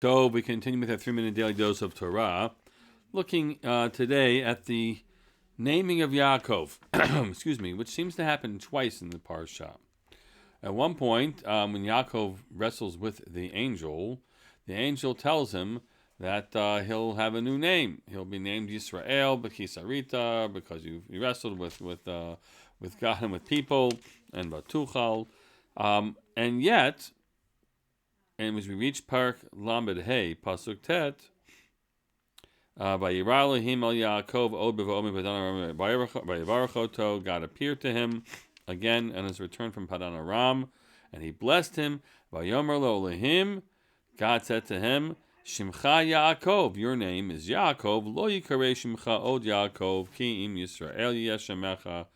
So we continue with our 3-minute daily dose of Torah, looking today at the naming of Yaakov, excuse me, which seems to happen twice in the parsha. At one point, when Yaakov wrestles with the angel tells him that he'll have a new name. He'll be named Yisrael, B'Kisarita, because you wrestled with God and with people, and Batuchal, and yet. And as we reach Parak Lamed Hey, Pasuk Tet, Vayira Elohim el Yaakov od b'va'omi Padan Aram Vayivarechoto, God appeared to him again on his return from Padan Aram, and he blessed him. Vayomer lo Elohim, God said to him, Shimcha Yaakov, your name is Yaakov, lo yikarei Shimcha od Yaakov, ki im Yisrael yeshemecha.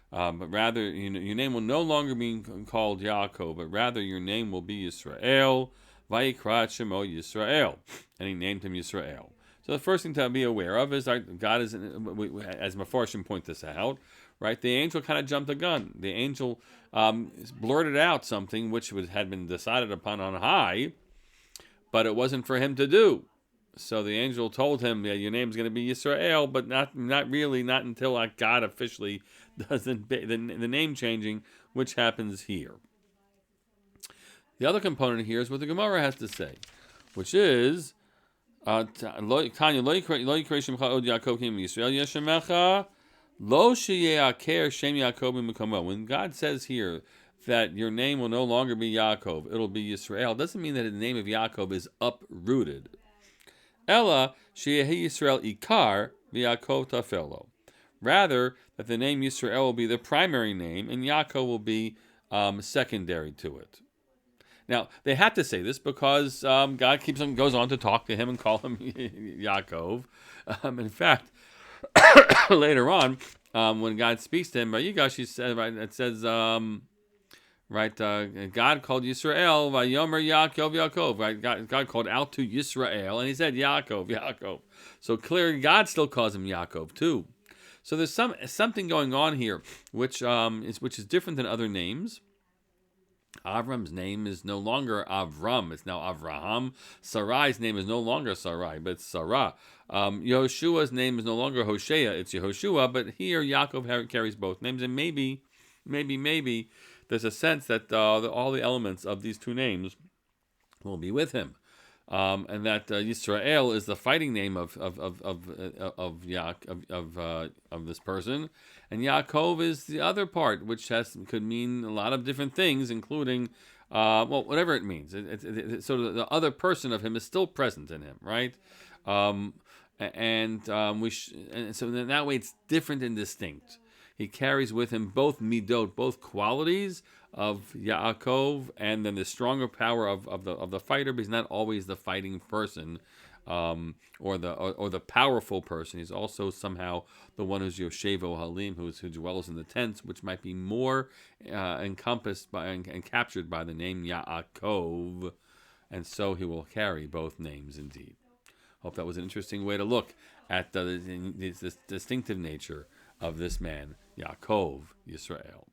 But rather, your name will no longer be called Yaakov, but rather your name will be Yisrael. Vayikrat Shemo Yisrael, and he named him Yisrael. So the first thing to be aware of is that God is, as Mefarshim point this out, right? The angel kind of jumped the gun. The angel blurted out something which had been decided upon on high, but it wasn't for him to do. So the angel told him, "Yeah, your name's going to be Yisrael, but not really, not until God officially does the name changing, which happens here." The other component here is what the Gemara has to say, which is, when God says here that your name will no longer be Yaakov, it'll be Yisrael, doesn't mean that the name of Yaakov is uprooted. Ella sheyehi Yisrael ikar v'Yaakov tafelo. Rather, that the name Yisrael will be the primary name and Yaakov will be secondary to it. Now, they have to say this because God goes on to talk to him and call him Yaakov. In fact, later on, when God speaks to him, Vayigash, it says, God called Yisrael, Vayomer Yaakov, Yaakov. Right? God called out to Yisrael, and he said, Yaakov, Yaakov. So clearly, God still calls him Yaakov, too. So there's something going on here, which is different than other names. Avram's name is no longer Avram; it's now Avraham. Sarai's name is no longer Sarai, but it's Sarah. Yehoshua's name is no longer Hosea; it's Yehoshua. But here, Yaakov carries both names, and maybe, there's a sense that all the elements of these two names will be with him, and that Yisrael is the fighting name of this person, and Yaakov is the other part, which could mean a lot of different things, including whatever it means. So the other person of him is still present in him, right? And so in that way it's different and distinct. He carries with him both midot, both qualities of Yaakov, and then the stronger power of the fighter, but he's not always the fighting person, or the powerful person. He's also somehow the one who's Yoshevo Halim, who dwells in the tents, which might be more encompassed by and captured by the name Yaakov, and so he will carry both names indeed. Hope that was an interesting way to look at this distinctive nature of this man, Yaakov Yisrael.